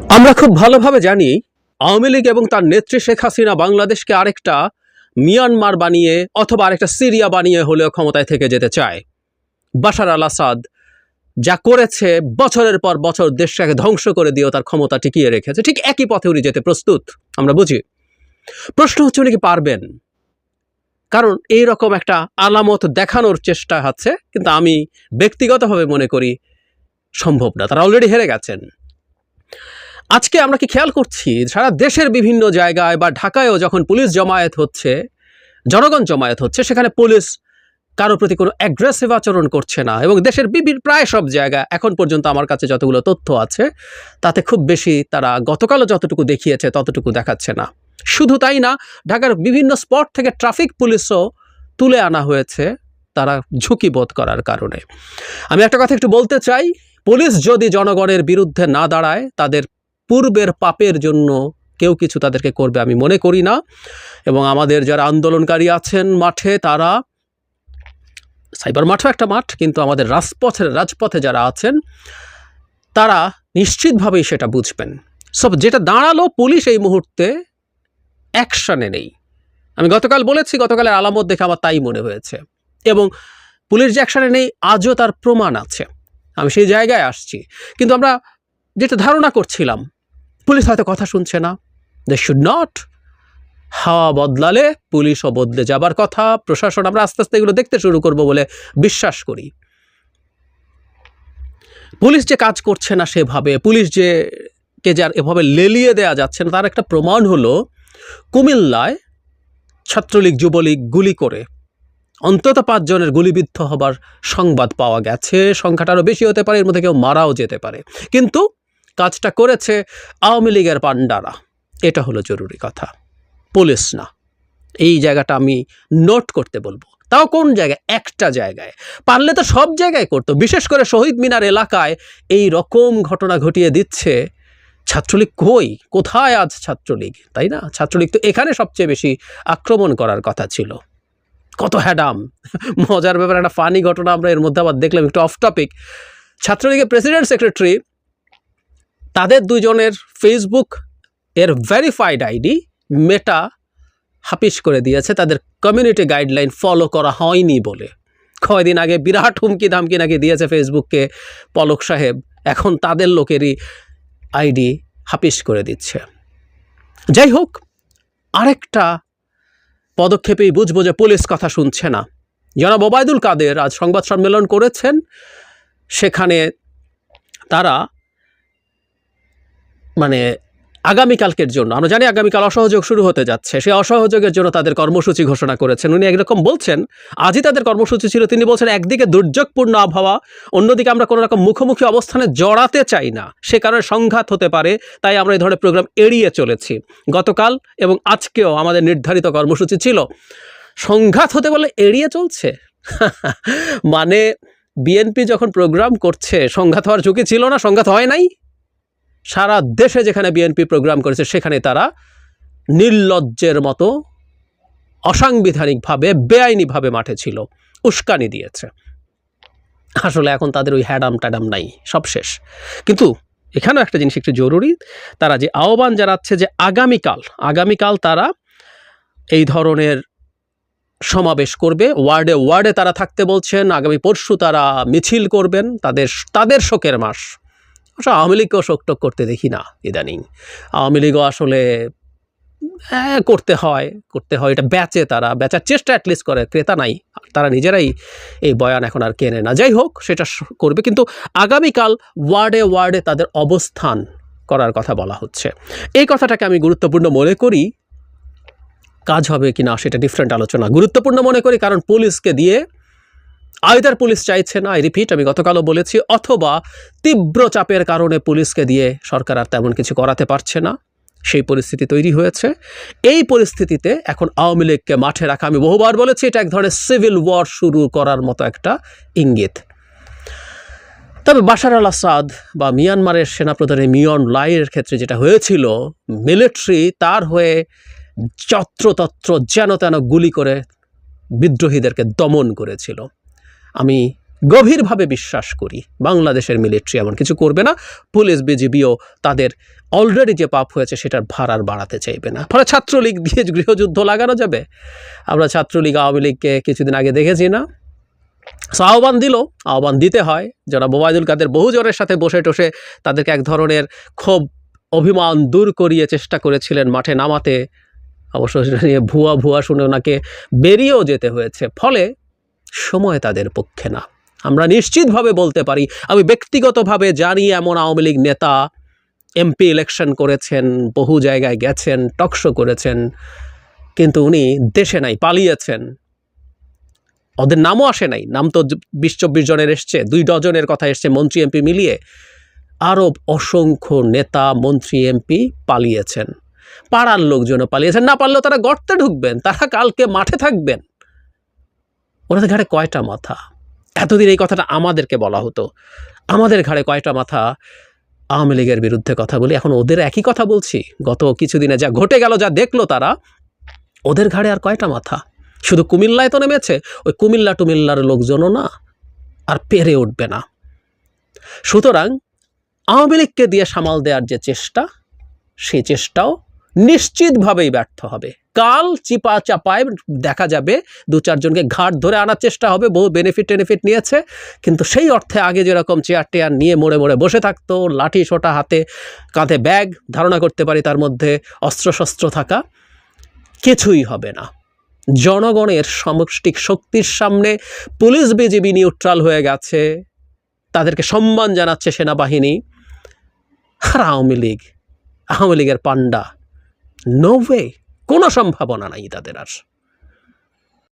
আমরা খুব ভালোভাবে জানি আওয়ামী লীগ এবং তার নেত্রী শেখ হাসিনা বাংলাদেশকে আরেকটা মিয়ানমার বানিয়ে অথবা আরেকটা সিরিয়া বানিয়ে হলেও ক্ষমতায় থেকে যেতে চায়। বাশার আল আসাদ যা করেছে, বছরের পর বছর দেশটাকে ধ্বংস করে দিয়েও তার ক্ষমতা টিকিয়ে রেখেছে, ঠিক একই পথে উনি যেতে প্রস্তুত, আমরা বুঝি। প্রশ্ন হচ্ছে উনি কি পারবেন? কারণ এইরকম একটা আলামত দেখানোর চেষ্টা হচ্ছে, কিন্তু আমি ব্যক্তিগতভাবে মনে করি সম্ভব না। তারা অলরেডি হেরে গেছেন। আজকে আমরা কি খেয়াল করছি সারা দেশের বিভিন্ন জায়গায় বা ঢাকায়ও যখন পুলিশ জমায়েত হচ্ছে, জনগণ জমায়েত হচ্ছে, সেখানে পুলিশ কারোর প্রতি কোনো অ্যাগ্রেসিভ আচরণ করছে না, এবং দেশের প্রায় সব জায়গায় এখন পর্যন্ত আমার কাছে যতগুলো তথ্য আছে তাতে খুব বেশি তারা গতকালও যতটুকু দেখিয়েছে ততটুকু দেখাচ্ছে না। শুধু তাই না, ঢাকার বিভিন্ন স্পট থেকে ট্রাফিক পুলিশও তুলে আনা হয়েছে তারা ঝুঁকি বোধ করার কারণে। আমি একটা কথা একটু বলতে চাই, পুলিশ যদি জনগণের বিরুদ্ধে না দাঁড়ায় তাদের পূর্বের পাপের জন্য কেউ কিছু তাদেরকে করবে আমি মনে করি না। এবং আমাদের যারা আন্দোলনকারী আছেন মাঠে, তারা, সাইবার মাঠও একটা মাঠ, কিন্তু আমাদের রাজপথে যারা আছেন তারা নিশ্চিতভাবেই সেটা বুঝবেন। সব যেটা দাঁড়ালো, পুলিশ এই মুহূর্তে অ্যাকশনে নেই। আমি গতকাল বলেছি, গতকালের আলামত দেখে আমার তাই মনে হয়েছে, এবং পুলিশ যে অ্যাকশনে নেই আজও তার প্রমাণ আছে। আমি সেই জায়গায় আসছি। কিন্তু আমরা যেটা ধারণা করছিলাম, পুলিশ হয়তো কথা শুনছে না, দে শুড নট। হাওয়া বদলালে পুলিশও বদলে যাবার কথা। প্রশাসন, আমরা আস্তে আস্তে এগুলো দেখতে শুরু করব বলে বিশ্বাস করি। পুলিশ যে কাজ করছে না সেভাবে, পুলিশ যে কে যার এভাবে লেলিয়ে দেওয়া যাচ্ছে না, তার একটা প্রমাণ হলো কুমিল্লায় ছাত্রলীগ যুবলীগ গুলি করে অন্তত 5 জনের গুলিবিদ্ধ হবার সংবাদ পাওয়া গেছে। সংখ্যাটা আরও বেশি হতে পারে, এর মধ্যে কেউ মারাও যেতে পারে, কিন্তু কাজটা করেছে আওয়ামী লীগের পান্ডারা। এটা হলো জরুরি কথা, পুলিশ না। এই জায়গাটা আমি নোট করতে বলবো। তাও কোন জায়গায়? একটা জায়গায়। পারলে তো সব জায়গায় করতো। বিশেষ করে শহীদ মিনার এলাকায় এই রকম ঘটনা ঘটিয়ে দিচ্ছে। ছাত্রলীগ কই? কোথায় আজ ছাত্রলীগ? তাই না? ছাত্রলীগ তো এখানে সবচেয়ে বেশি আক্রমণ করার কথা ছিল। কত হ্যাডাম! মজার ব্যাপার, একটা ফানি ঘটনা আমরা এর মধ্যে আবার দেখলাম, একটু অফ টপিক। ছাত্রলীগের প্রেসিডেন্ট সেক্রেটারি, তাদের দুজনের ফেসবুক এর ভেরিফাইড আইডি মেটা হাপিস করে দিয়েছে তাদের কমিউনিটি গাইডলাইন ফলো করা হয়নি বলে। কয়দিন আগে বিরাট হুমকি ধামকি নাকি দিয়েছে ফেসবুককে পলক সাহেব, এখন তাদের লোকেরই আইডি হাপিস করে দিচ্ছে। যাই হোক, আরেকটা পদক্ষেপেই বুঝবো যে পুলিশ কথা শুনছে না। জনাব ওবায়দুল কাদের আজ সংবাদ সম্মেলন করেছেন, সেখানে তারা আগামীকালকের জন্য, আমরা জানি আগামীকাল অসহযোগ শুরু হতে যাচ্ছে, সেই অসহযোগের জন্য তাদের কর্মসূচি ঘোষণা করেছেন। উনি একরকম বলছেন, আজই তাদের কর্মসূচি ছিল, তিনি বলছেন একদিকে দুর্যোগপূর্ণ আবহাওয়া, অন্যদিকে আমরা কোনো রকম মুখোমুখি অবস্থানে জড়াতে চাই না, সে কারণে সংঘাত হতে পারে, তাই আমরা এই ধরনের প্রোগ্রাম এড়িয়ে চলেছি। গতকাল এবং আজকেও আমাদের নির্ধারিত কর্মসূচি ছিল। সংঘাত হতে বলে এড়িয়ে চলছে? মানে বিএনপি যখন প্রোগ্রাম করছে সংঘাত হওয়ার ঝুঁকি ছিল না? সংঘাত হয় নাই। সারা দেশে যেখানে বিএনপি প্রোগ্রাম করেছে সেখানে তারা নির্লজ্জের মতো অসাংবিধানিকভাবে, বেআইনিভাবে মাঠে ছিল, উস্কানি দিয়েছে। আসলে এখন তাদের ওই হ্যাডাম ট্যাডাম নাই, সব শেষ। কিন্তু এখানেও একটা জিনিস একটু জরুরি, তারা যে আহ্বান জানাচ্ছে যে আগামীকাল তারা এই ধরনের সমাবেশ করবে, ওয়ার্ডে ওয়ার্ডে তারা থাকতে বলছেন। আগামী পরশু তারা মিছিল করবেন, তাদের শোকের মাস। আওয়ামী লীগকেও শোকটোক করতে দেখি না ইদানিং। আওয়ামী লীগও আসলে করতে হয়, এটা বেচার চেষ্টা অ্যাটলিস্ট করে, ক্রেতা নাই, তারা নিজেরাই এই বয়ান এখন আর কেনে না। যাই হোক, সেটা করবে, কিন্তু আগামীকাল ওয়ার্ডে ওয়ার্ডে তাদের অবস্থান করার কথা বলা হচ্ছে। এই কথাটাকে আমি গুরুত্বপূর্ণ মনে করি। কাজ হবে কি না সেটা ডিফারেন্ট আলোচনা। গুরুত্বপূর্ণ মনে করি কারণ পুলিশকে দিয়ে আইদার পুলিশ চাইছে না, রিপিট, আমি গতকালও বলেছি, অথবা তীব্র চাপের কারণে পুলিশকে দিয়ে সরকার আর তেমন কিছু করাতে পারছে না, সেই পরিস্থিতি তৈরি হয়েছে। এই পরিস্থিতিতে এখন আওয়ামী লীগকে মাঠে রাখা, আমি বহুবার বলেছি, এটা এক ধরনের সিভিল ওয়ার শুরু করার মতো একটা ইঙ্গিত। তবে বাশার আল আসাদ বা মিয়ানমারের সেনাপ্রধানের মিয়ন লাইয়ের ক্ষেত্রে যেটা হয়েছিল, মিলিটারি তার হয়ে যত্রতত্র যেন তেন গুলি করে বিদ্রোহীদেরকে দমন করেছিল। আমি গভীরভাবে বিশ্বাস করি বাংলাদেশের মিলিটারি এমন কিছু করবে না। পুলিশ বিজিবিও তাদের অলরেডি যে পাপ হয়েছে সেটার ভার আর বাড়াতে চাইবে না। ফলে ছাত্রলীগ দিয়ে গৃহযুদ্ধ লাগানো যাবে? আমরা ছাত্রলীগ আওয়ামী লীগকে কিছুদিন আগে দেখেছি না? আহ্বান দিল, আহ্বান দিতে হয়। যারা ওবায়দুল কাদের বহুজনের সাথে বসে টসে তাদেরকে এক ধরনের ক্ষোভ অভিমান দূর করিয়ে চেষ্টা করেছিলেন মাঠে নামাতে, অবশ্য সেটা নিয়ে ভুয়া শুনে ওনাকে বেরিয়েও যেতে হয়েছে। ফলে সময় তাদের পক্ষে না। আমরা নিশ্চিতভাবে বলতে পারি, আমি ব্যক্তিগতভাবে জানি এমন আওয়ামী লীগ নেতা এমপি ইলেকশন করেছেন, বহু জায়গায় গেছেন, টকশো করেছেন, কিন্তু উনি দেশে নাই, পালিয়েছেন। ওদের নামও আসে নাই, নাম তো 20-24 জনের এসছে, 2 ডজনের কথা এসছে মন্ত্রী এমপি মিলিয়ে। আরও অসংখ্য নেতা মন্ত্রী এমপি পালিয়েছেন, পাড়ার লোকজনও পালিয়েছেন। না পারলেও তারা গর্তে ঢুকবেন, তারা কালকে মাঠে থাকবেন। ওনাদের ঘাড়ে কয়টা মাথা? এতদিন এই কথাটা আমাদেরকে বলা হতো, আমাদের ঘাড়ে কয়টা মাথা আওয়ামী লীগের বিরুদ্ধে কথা বলি। এখন ওদের একই কথা বলছি। গত কিছুদিনে যা ঘটে গেল, যা দেখলো তারা, ওদের ঘাড়ে আর কয়টা মাথা? শুধু কুমিল্লায় তো নেমেছে, ওই কুমিল্লার লোকজনও না আর পেরে উঠবে না। সুতরাং আওয়ামী লীগকে দিয়ে সামাল দেওয়ার যে চেষ্টা, সেই চেষ্টাও নিশ্চিতভাবেই ব্যর্থ হবে। কাল চিপা চাপায় দেখা যাবে 2-4 জনকে ঘাট ধরে আনার চেষ্টা হবে, বহু বেনিফিট নিয়েছে, কিন্তু সেই অর্থে আগে যেরকম চেয়ার টেয়ার নিয়ে মোড়ে বসে থাকতো, লাঠি সোটা হাতে, কাঁধে ব্যাগ, ধারণা করতে পারি তার মধ্যে অস্ত্রশস্ত্র থাকা, কিছুই হবে না। জনগণের সমষ্টিক শক্তির সামনে পুলিশ বিজিবি নিউট্রাল হয়ে গেছে, তাদেরকে সম্মান জানাচ্ছে সেনাবাহিনী। আর আওয়ামী লীগের পান্ডা, নো ওয়ে, কোনো সম্ভাবনা নাই তাদের আর।